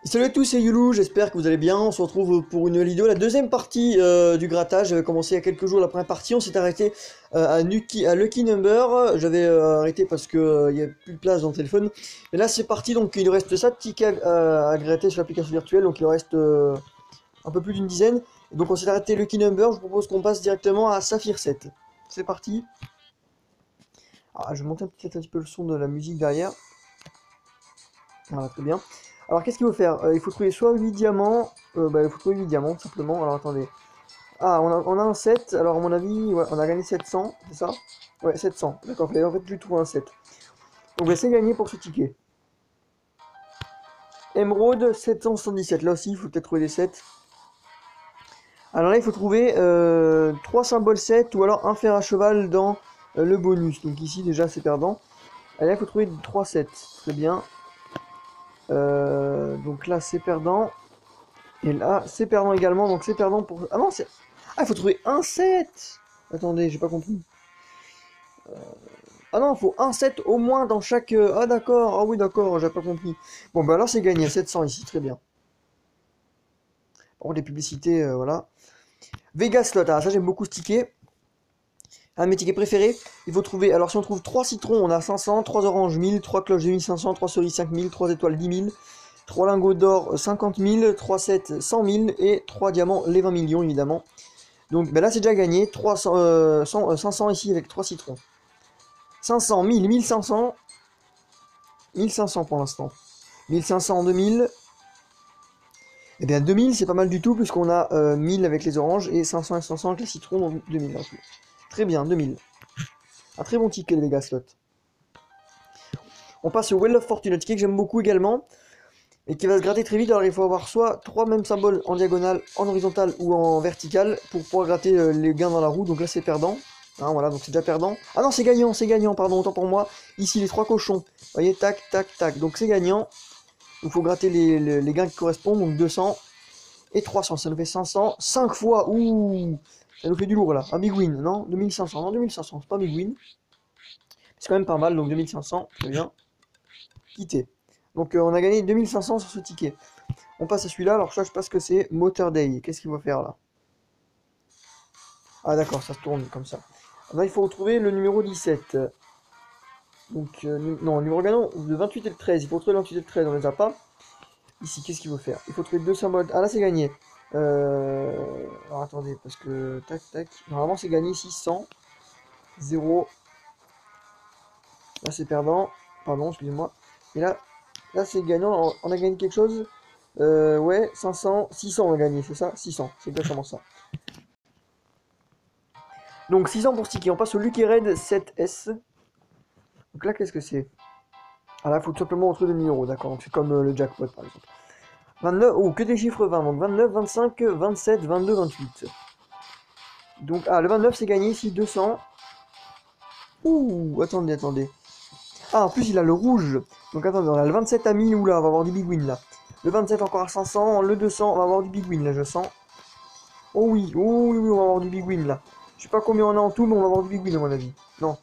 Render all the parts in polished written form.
Salut à tous, c'est Youlou, j'espère que vous allez bien. On se retrouve pour une nouvelle vidéo, la deuxième partie du grattage. J'avais commencé il y a quelques jours la première partie, on s'est arrêté à Lucky Number. J'avais arrêté parce que il n'y avait plus de place dans le téléphone. Mais là c'est parti, donc il nous reste ça de tickets à gratter sur l'application virtuelle, donc il en reste un peu plus d'une dizaine. Et donc on s'est arrêté Lucky Number, je vous propose qu'on passe directement à Saphir 7. C'est parti. Alors, je vais monter peut-être un petit peu le son de la musique derrière. Voilà, très bien. Alors qu'est-ce qu'il faut faire? Il faut trouver soit 8 diamants, il faut trouver 8 diamants tout simplement. Alors attendez. Ah, on a un 7, alors à mon avis, ouais, on a gagné 700, c'est ça? Ouais, 700, d'accord, il en fait plus tout un 7. Donc c'est gagné pour ce ticket. Emerald 777, là aussi il faut peut-être trouver des 7. Alors là il faut trouver 3 symboles 7 ou alors un fer à cheval dans le bonus. Donc ici déjà c'est perdant. Allez, il faut trouver 3 7, très bien. Donc là c'est perdant. Et là, c'est perdant également, donc c'est perdant pour... Ah non, c'est... Ah, il faut trouver un 7. Attendez, j'ai pas compris. Ah non, il faut un 7 au moins dans chaque... Ah d'accord, ah oui d'accord, j'ai pas compris. Bon, bah alors c'est gagné, 700 ici, très bien. Bon, les publicités, voilà. Vegas Slot, ah ça j'aime beaucoup ce ticket. Un de mes tickets préférés, il faut trouver... Alors si on trouve 3 citrons, on a 500, 3 oranges 1000, 3 cloches de 1500, 3 cerises 5000, 3 étoiles 10 000... 3 lingots d'or 50 000, 3 7 100 000 et 3 diamants les 20 millions évidemment. Donc ben là c'est déjà gagné, 500 ici avec 3 citrons. 500, 1000, 1500, 1500 pour l'instant. 1500, 2000. Et bien 2000 c'est pas mal du tout puisqu'on a 1000 avec les oranges et 500 et 500 avec les citrons, donc 2000. Très bien, 2000. Un très bon ticket le Vegas Slot. On passe au Wheel of Fortune, un ticket que j'aime beaucoup également. Et qui va se gratter très vite, alors il faut avoir soit 3 mêmes symboles en diagonale, en horizontal ou en vertical pour pouvoir gratter les gains dans la roue, donc là c'est perdant. Hein, voilà, donc c'est déjà perdant. Ah non, c'est gagnant, pardon, autant pour moi. Ici les 3 cochons, vous voyez, tac, tac, tac, donc c'est gagnant. Il faut gratter les gains qui correspondent, donc 200 et 300, ça nous fait 500, 5 fois, ouh, ça nous fait du lourd là. Un big win, non 2500, non 2500, c'est pas big win. C'est quand même pas mal, donc 2500, très bien. Quitter. Donc on a gagné 2500 sur ce ticket. On passe à celui-là, alors ça je sais pas ce que c'est. Motor Day, qu'est-ce qu'il faut faire là? Ah d'accord, ça se tourne comme ça. Maintenant il faut retrouver le numéro 17. Donc, non, le numéro gagnant, le 28 et le 13. Il faut retrouver le 28 et le 13, on les a pas. Ici, qu'est-ce qu'il faut faire? Il faut trouver 2 symboles. Ah là c'est gagné. Alors attendez, parce que... Tac, tac. Normalement c'est gagné ici, 100. 0. Là c'est perdant. Pardon, excusez-moi. Et là c'est gagnant. On a gagné quelque chose. Ouais, 500, 600 on a gagné, c'est ça? 600, c'est exactement ça. Donc 600 pour sticker, on passe au Lucky Red 7S. Donc là, qu'est-ce que c'est? Ah là, il faut tout simplement retrouver le numéro, d'accord. Donc c'est comme le jackpot par exemple. 29, oh, que des chiffres 20, donc 29, 25, 27, 22, 28. Donc, ah, le 29 c'est gagné ici, 200. Ouh, attendez. Ah, en plus il a le rouge. Donc attendez, on a le 27 à 1000, oula, on va avoir du big win là. Le 27 encore à 500, le 200, on va avoir du big win là, je sens. Oh oui, on va avoir du big win là. Je sais pas combien on a en tout, mais on va avoir du big win à mon avis. Non.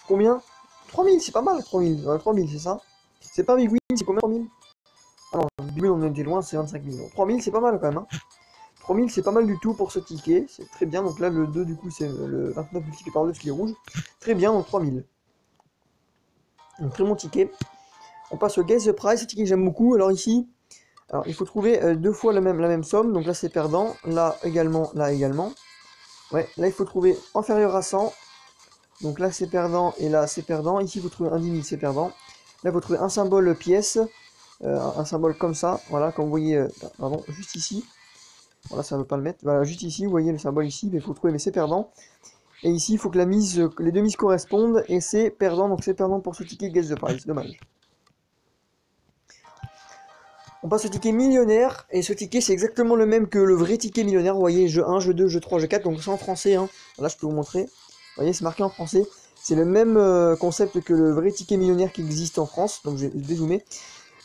Combien? 3000, c'est pas mal, 3000. 3000, c'est ça? C'est pas big win, c'est combien 3000? Ah non, big win, on était loin, c'est 25 000. 3000, c'est pas mal quand même. Hein. 3000, c'est pas mal du tout pour ce ticket. C'est très bien. Donc là, le 2, du coup, c'est le 29 multiplié par 2, ce qui est rouge. Très bien, donc 3000. Donc très bon ticket. On passe au Guess the Price, ce ticket que j'aime beaucoup. Alors ici, il faut trouver 2 fois la même somme. Donc là, c'est perdant. Là également, là également. Ouais, là il faut trouver inférieur à 100. Donc là c'est perdant et là c'est perdant. Ici il faut trouver un 10 000, c'est perdant. Là il faut trouver un symbole pièce. Un symbole comme ça. Voilà, comme vous voyez, pardon, juste ici. Voilà, ça ne veut pas le mettre. Voilà, juste ici, vous voyez le symbole ici, mais il faut trouver, mais c'est perdant. Et ici il faut que les deux mises correspondent et c'est perdant. Donc c'est perdant pour ce ticket Guess the Price, dommage. On passe au ticket millionnaire, et ce ticket c'est exactement le même que le vrai ticket millionnaire, vous voyez, jeu 1, jeu 2, jeu 3, jeu 4, donc c'est en français, hein. Là je peux vous montrer, vous voyez c'est marqué en français, c'est le même concept que le vrai ticket millionnaire qui existe en France, donc je vais dézoomer.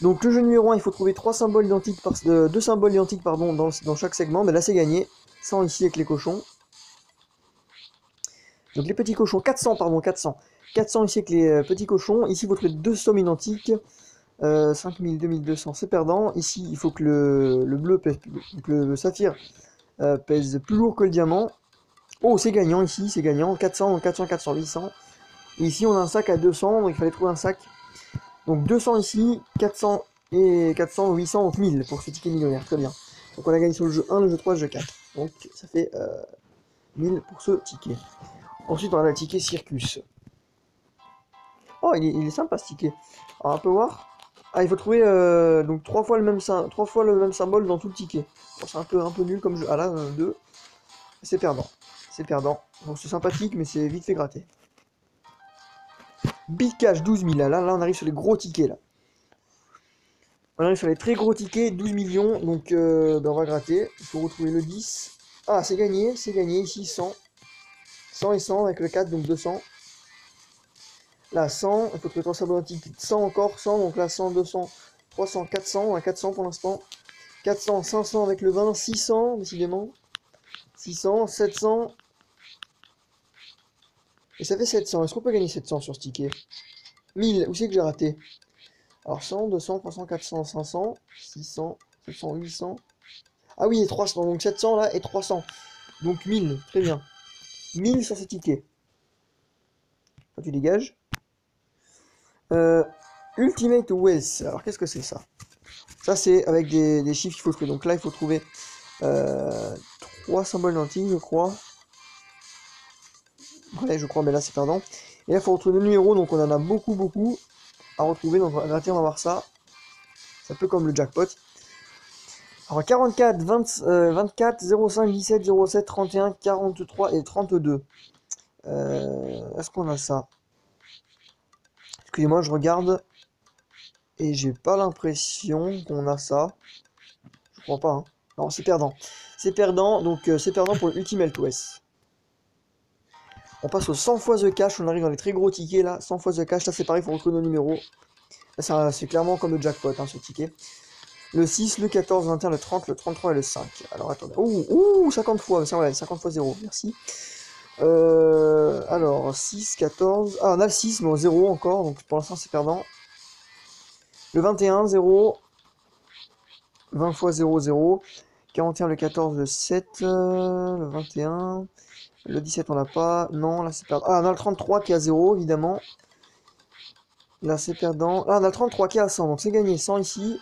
Donc le jeu numéro 1, il faut trouver 3 symboles identiques, 2 symboles identiques pardon, dans chaque segment, mais là c'est gagné, 100 ici avec les cochons. Donc les petits cochons, 400 pardon, 400 ici avec les petits cochons, ici il faut trouver 2 sommes identiques. 5000, 2200, c'est perdant. Ici, il faut que le bleu pèse plus lourd. Donc le saphir pèse plus lourd que le diamant. Oh, c'est gagnant ici, c'est gagnant. 400, 400, 400, 800. Et ici, on a un sac à 200, donc il fallait trouver un sac. Donc 200 ici, 400 et 400, 800, donc 1000 pour ce ticket millionnaire. Très bien. Donc on a gagné sur le jeu 1, le jeu 3, le jeu 4. Donc ça fait 1000 pour ce ticket. Ensuite, on a le ticket Circus. Oh, il est sympa ce ticket. Alors, on peut voir. Ah, il faut trouver donc 3 fois le même symbole dans tout le ticket. Bon, c'est un peu nul comme jeu. Ah là, 2. C'est perdant. C'est perdant. Bon, c'est sympathique, mais c'est vite fait gratter. Big Cash, 12 000. Là, on arrive sur les gros tickets. Là. On arrive sur les très gros tickets, 12 millions. Donc, ben, on va gratter. Il faut retrouver le 10. Ah, c'est gagné. C'est gagné. Ici, 100. 100 et 100 avec le 4, donc 200. Là, 100. Il faut trouver 3 symboles antiques. 100 encore. 100. Donc là, 100, 200, 300, 400. On a 400 pour l'instant. 400, 500 avec le 20. 600, décidément. 600, 700. Et ça fait 700. Est-ce qu'on peut gagner 700 sur ce ticket? 1000. Où c'est que j'ai raté? Alors 100, 200, 300, 400, 500, 600, 700, 800. Ah oui, et 300. Donc 700 là et 300. Donc 1000. Très bien. 1000 sur ce ticket. Quand tu dégages. Ultimate Wealth. Alors qu'est-ce que c'est ça? Ça c'est avec des chiffres qu'il faut trouver. Donc là il faut trouver 3 symboles d'antique, je crois. Ouais, je crois, mais là c'est perdant. Et là il faut retrouver le numéro, donc on en a beaucoup à retrouver. Donc on va gratter, on va voir ça. C'est un peu comme le jackpot. Alors 44, 24, 05, 17, 07, 31, 43 et 32. Est-ce qu'on a ça? Excusez-moi, je regarde. Et j'ai pas l'impression qu'on a ça. Je crois pas. Hein. Non, c'est perdant. C'est perdant, donc c'est perdant pour le Ultimate West. On passe au 100 fois the cash. On arrive dans les très gros tickets là. 100 fois the cash. Là c'est pareil, il faut retrouver nos numéros. Là c'est clairement comme le jackpot, hein, ce ticket. Le 6, le 14, le 21, le 30, le 33 et le 5. Alors attendez. Ouh, 50 fois. Ça, ouais, 50 fois 0. Merci. Alors, 6, 14. Ah, on a le 6, mais au 0 encore. Donc pour l'instant, c'est perdant. Le 21, 0. 20 fois 0, 0. 41, le 14, le 7. Le 21. Le 17, on l'a pas. Non, là, c'est perdant. Ah, on a le 33 qui est à 0, évidemment. Là, c'est perdant. Ah, on a le 33 qui est à 100. Donc c'est gagné. 100 ici.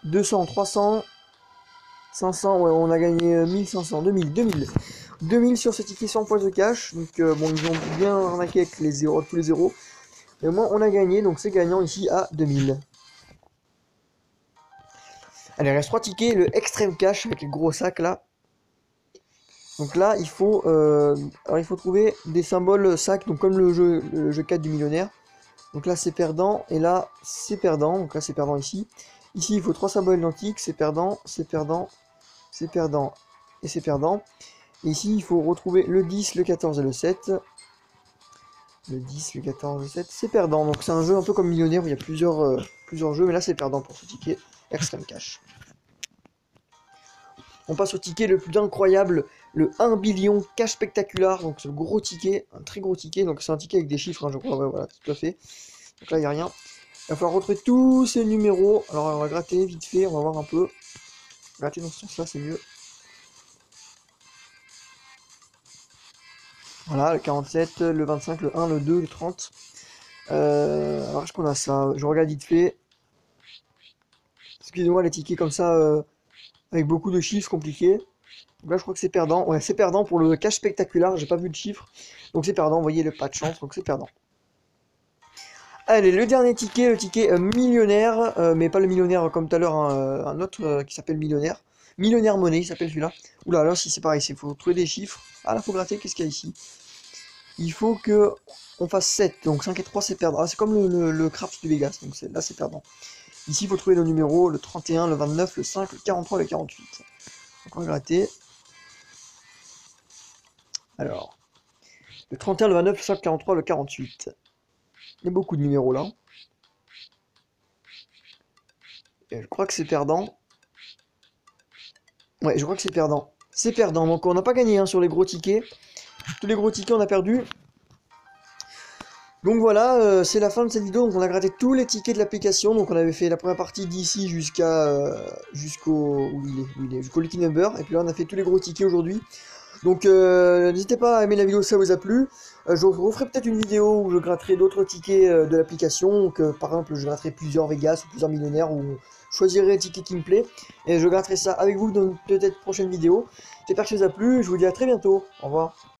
200, 300. 500, ouais, on a gagné 1500, 2000 sur ce ticket 100 points de cash. Donc bon, ils ont bien arnaqué avec les zéros, tous les zéros. Et au moins on a gagné, donc c'est gagnant ici à 2000. Allez, il reste 3 tickets, le extrême cash avec les gros sacs là. Donc là, il faut trouver des symboles sacs, donc comme le jeu 4 du millionnaire. Donc là c'est perdant, et là c'est perdant, donc là c'est perdant ici. Ici il faut 3 symboles identiques, c'est perdant, c'est perdant, c'est perdant, et c'est perdant. Et ici, il faut retrouver le 10, le 14 et le 7. Le 10, le 14, le 7, c'est perdant. Donc c'est un jeu un peu comme Millionnaire où il y a plusieurs jeux, mais là c'est perdant pour ce ticket Extreme Cash. On passe au ticket le plus incroyable, le 1 billion cash spectaculaire. Donc c'est le gros ticket, un très gros ticket. Donc c'est un ticket avec des chiffres, hein, je crois, ouais, voilà, tout à fait. Donc là, il n'y a rien. Il va falloir retrouver tous ces numéros. Alors on va gratter vite fait, on va voir un peu. Gratter dans ce sens-là, c'est mieux. Voilà, le 47, le 25, le 1, le 2, le 30. Alors, est-ce qu'on a ça? Je regarde vite fait. Excusez-moi, les tickets comme ça, avec beaucoup de chiffres compliqués. Donc là, je crois que c'est perdant. Ouais, c'est perdant pour le cash spectaculaire. J'ai pas vu de chiffres. Donc c'est perdant. Vous voyez, le pas de chance. Donc c'est perdant. Allez, le dernier ticket, le ticket millionnaire. Mais pas le millionnaire comme tout à l'heure, hein, un autre qui s'appelle millionnaire. Millionnaire monnaie, il s'appelle celui-là. Oula, là, si c'est pareil, il faut trouver des chiffres. Ah, là, faut gratter. Qu'est-ce qu'il y a ici? Il faut que on fasse 7, donc 5 et 3 c'est perdant. Ah, c'est comme le craps du Vegas, donc là c'est perdant. Ici il faut trouver le numéro, le 31, le 29, le 5, le 43, le 48. Donc on va gratter. Alors, le 31, le 29, le 5, le 43, le 48. Il y a beaucoup de numéros là. Et je crois que c'est perdant. Ouais, je crois que c'est perdant. C'est perdant, donc on n'a pas gagné hein, sur les gros tickets. Tous les gros tickets on a perdu. Donc voilà, c'est la fin de cette vidéo. Donc on a gratté tous les tickets de l'application. Donc on avait fait la première partie d'ici jusqu'au jusqu'au Lucky Number. Et puis là on a fait tous les gros tickets aujourd'hui. Donc n'hésitez pas à aimer la vidéo si ça vous a plu. Je referai peut-être une vidéo où je gratterai d'autres tickets de l'application. Donc par exemple je gratterai plusieurs Vegas ou plusieurs millionnaires, ou je choisirai un ticket qui me plaît. Et je gratterai ça avec vous dans peut-être prochaine vidéo. J'espère que ça vous a plu. Je vous dis à très bientôt. Au revoir.